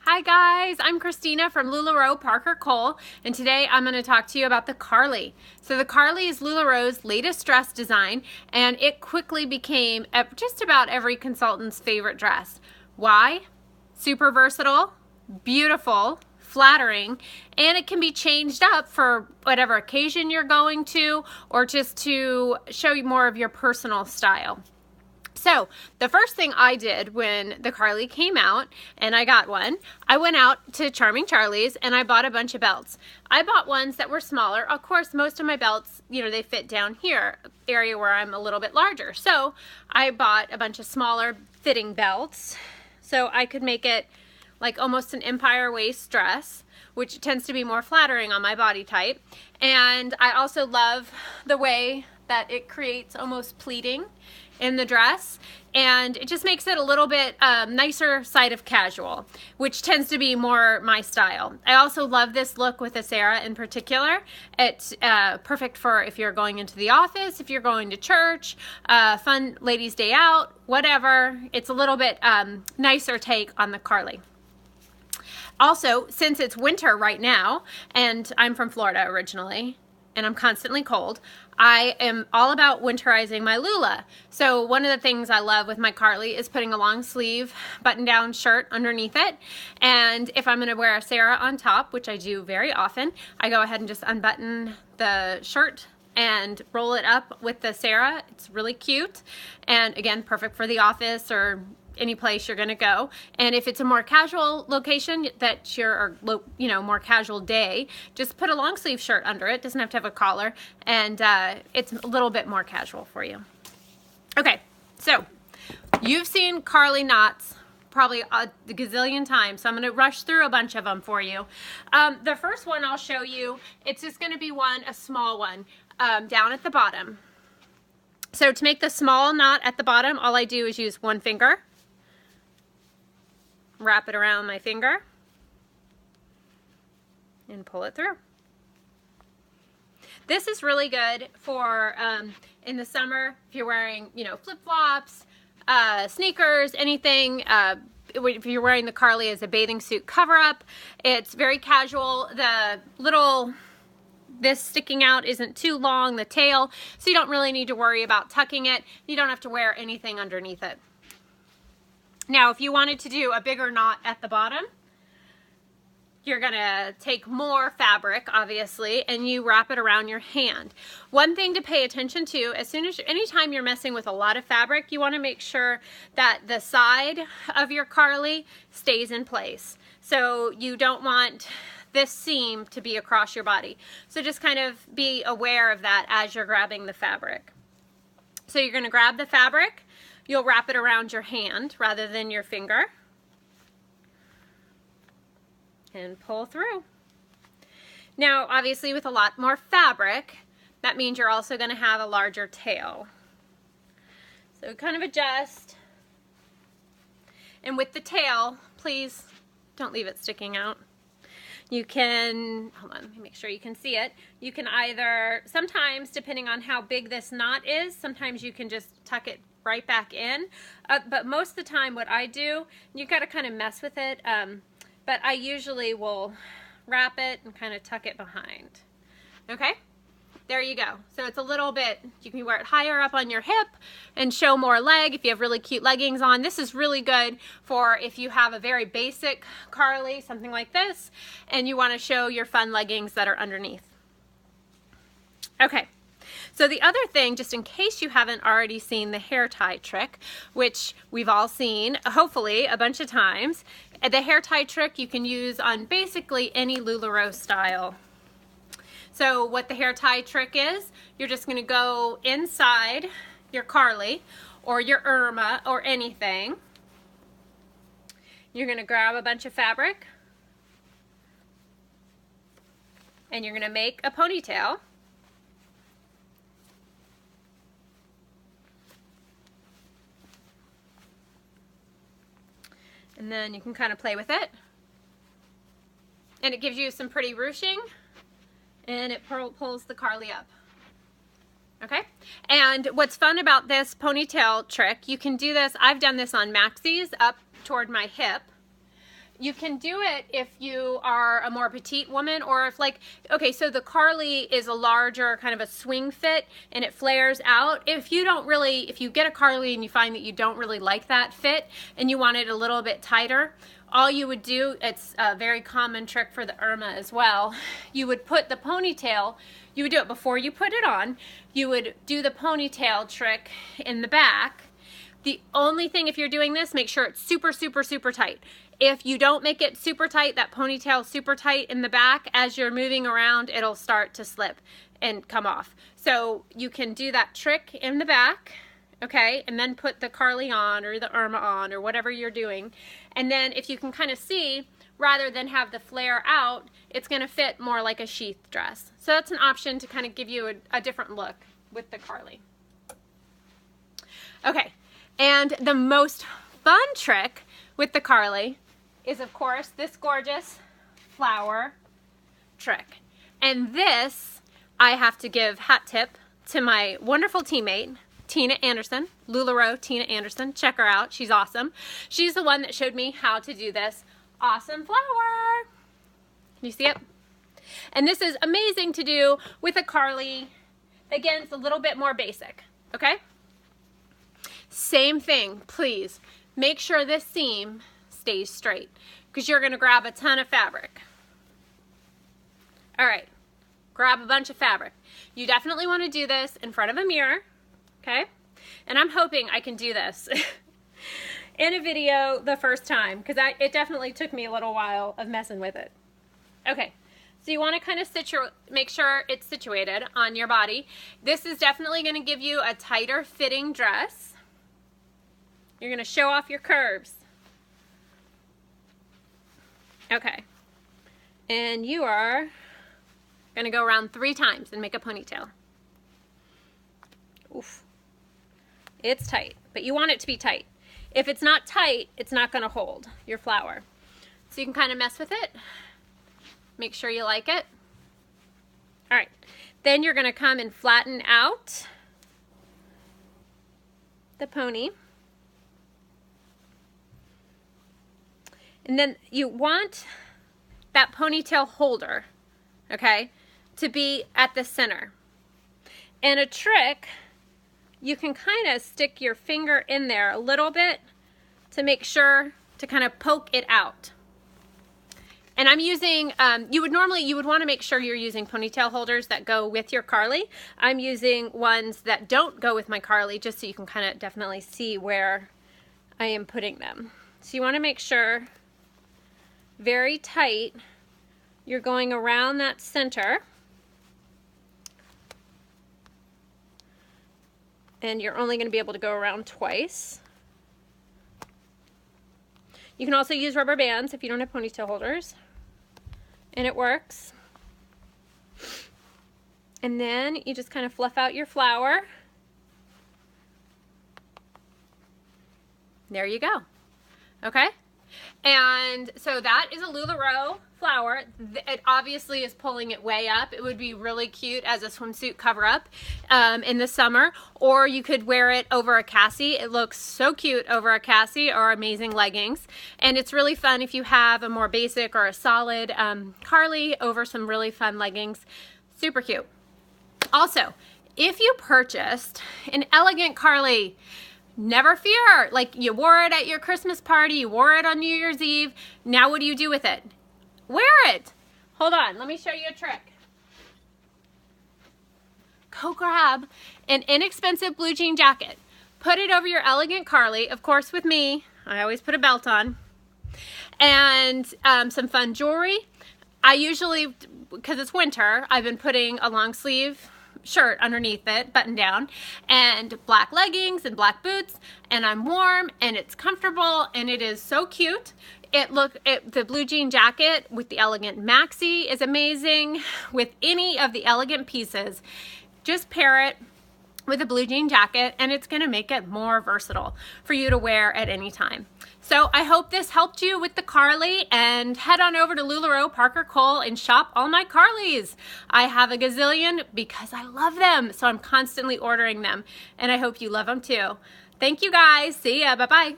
Hi guys, I'm Christina from LuLaRoe Parker Cole, and today I'm going to talk to you about the Carly. So the Carly is LuLaRoe's latest dress design, and it quickly became just about every consultant's favorite dress. Why? Super versatile, beautiful, flattering, and it can be changed up for whatever occasion you're going to, or just to show you more of your personal style. So the first thing I did when the Carly came out and I got one, I went out to Charming Charlie's and I bought a bunch of belts. I bought ones that were smaller. Of course, most of my belts, they fit down here, area where I'm a little bit larger. So I bought a bunch of smaller fitting belts so I could make it like almost an empire waist dress, which tends to be more flattering on my body type. And I also love the way that it creates almost pleating in the dress, and it just makes it a little bit nicer side of casual, which tends to be more my style. I also love this look with a Sarah in particular. It's perfect for if you're going into the office, if you're going to church, fun ladies' day out, whatever. It's a little bit nicer take on the Carly. Also, since it's winter right now, and I'm from Florida originally, and I'm constantly cold, I am all about winterizing my Lula. So one of the things I love with my Carly is putting a long sleeve button-down shirt underneath it. And if I'm gonna wear a Sarah on top, which I do very often, I go ahead and just unbutton the shirt and roll it up with the Sarah. It's really cute. And again, perfect for the office or any place you're gonna go. And if it's a more casual location that you're, more casual day, just put a long sleeve shirt under it. Doesn't have to have a collar, and it's a little bit more casual for you. Okay, so you've seen Carly knots probably a gazillion times, so I'm gonna rush through a bunch of them for you. The first one I'll show you, it's just gonna be a small one, down at the bottom. So to make the small knot at the bottom, all I do is use one finger, wrap it around my finger, and pull it through. This is really good for in the summer if you're wearing, flip-flops, sneakers, anything. If you're wearing the Carly as a bathing suit cover-up, it's very casual. This sticking out isn't too long, the tail, so you don't really need to worry about tucking it. You don't have to wear anything underneath it. Now, if you wanted to do a bigger knot at the bottom, you're gonna take more fabric, obviously, and you wrap it around your hand. One thing to pay attention to, anytime you're messing with a lot of fabric, you wanna make sure that the side of your Carly stays in place. So you don't want this seam to be across your body. So just kind of be aware of that as you're grabbing the fabric. So you're gonna grab the fabric, you'll wrap it around your hand rather than your finger and pull through. Now, obviously with a lot more fabric, that means you're also going to have a larger tail. So kind of adjust. And with the tail, please don't leave it sticking out. You can, hold on, let me make sure you can see it. You can either, sometimes depending on how big this knot is, sometimes you can just tuck it right back in, but most of the time what I do, you've got to kind of mess with it, but I usually will wrap it and kind of tuck it behind. Okay, there you go. So it's a little bit, you can wear it higher up on your hip and show more leg if you have really cute leggings on. This is really good for if you have a very basic Carly, something like this, and you want to show your fun leggings that are underneath. Okay. So the other thing, just in case you haven't already seen the hair tie trick, which we've all seen, hopefully, a bunch of times, the hair tie trick you can use on basically any LuLaRoe style. So what the hair tie trick is, you're just going to go inside your Carly or your Irma or anything. You're going to grab a bunch of fabric and you're going to make a ponytail. And then you can kind of play with it. And it gives you some pretty ruching, and it pulls the Carly up. Okay? And what's fun about this ponytail trick, you can do this, I've done this on maxis up toward my hip. You can do it if you are a more petite woman, or if like, okay, so the Carly is a larger kind of a swing fit and it flares out. If you get a Carly and you find that you don't really like that fit and you want it a little bit tighter, all you would do, it's a very common trick for the Irma as well, you would put the ponytail, you would do it before you put it on, you would do the ponytail trick in the back. The only thing, if you're doing this, make sure it's super, super, super tight. If you don't make it super tight, that ponytail super tight in the back, as you're moving around, it'll start to slip and come off. So you can do that trick in the back, okay, and then put the Carly on or the Irma on or whatever you're doing. And then if you can kind of see, rather than have the flare out, it's going to fit more like a sheath dress. So that's an option to kind of give you a different look with the Carly. Okay, and the most fun trick with the Carly is, of course, this gorgeous flower trick. And this, I have to give hat tip to my wonderful teammate, Tina Anderson, LuLaRoe Tina Anderson. Check her out. She's awesome. She's the one that showed me how to do this awesome flower. Can you see it? And this is amazing to do with a Carly. Again, it's a little bit more basic, okay? Same thing, please. Make sure this seam stays straight, because you're going to grab a ton of fabric. All right, grab a bunch of fabric. You definitely want to do this in front of a mirror, okay? And I'm hoping I can do this in a video the first time, because it definitely took me a little while of messing with it. Okay, so you want to kind of make sure it's situated on your body. This is definitely going to give you a tighter fitting dress. You're going to show off your curves. Okay, and you are going to go around 3 times and make a ponytail. Oof. It's tight, but you want it to be tight. If it's not tight, it's not going to hold your flower. So you can kind of mess with it. Make sure you like it. All right, then you're going to come and flatten out the pony. And then you want that ponytail holder, okay, to be at the center. And a trick, you can kind of stick your finger in there a little bit to make sure to kind of poke it out. And I'm using, you would want to make sure you're using ponytail holders that go with your Carly. I'm using ones that don't go with my Carly, just so you can kind of definitely see where I am putting them. So you want to make sure, very tight, you're going around that center, and you're only going to be able to go around twice. You can also use rubber bands if you don't have ponytail holders, and it works. And then you just kind of fluff out your flower. There you go. Okay? And so that is a LuLaRoe flower. It obviously is pulling it way up. It would be really cute as a swimsuit cover-up in the summer, or you could wear it over a Cassie. It looks so cute over a Cassie or amazing leggings. And it's really fun if you have a more basic or a solid Carly over some really fun leggings. Super cute. Also, if you purchased an elegant Carly, never fear, like you wore it at your Christmas party, you wore it on New Year's Eve, now what do you do with it? Wear it. Hold on, let me show you a trick. Go grab an inexpensive blue jean jacket, put it over your elegant Carly, of course with me, I always put a belt on, and some fun jewelry. I usually, because it's winter, I've been putting a long sleeve shirt underneath it, button down, and black leggings and black boots, and I'm warm and it's comfortable and it is so cute. The blue jean jacket with the elegant maxi is amazing. With any of the elegant pieces, just pair it with a blue jean jacket and it's going to make it more versatile for you to wear at any time. So I hope this helped you with the Carly, and head on over to LuLaRoe Parker Cole and shop all my Carlys. I have a gazillion because I love them, so I'm constantly ordering them, and I hope you love them too. Thank you guys. See ya. Bye-bye.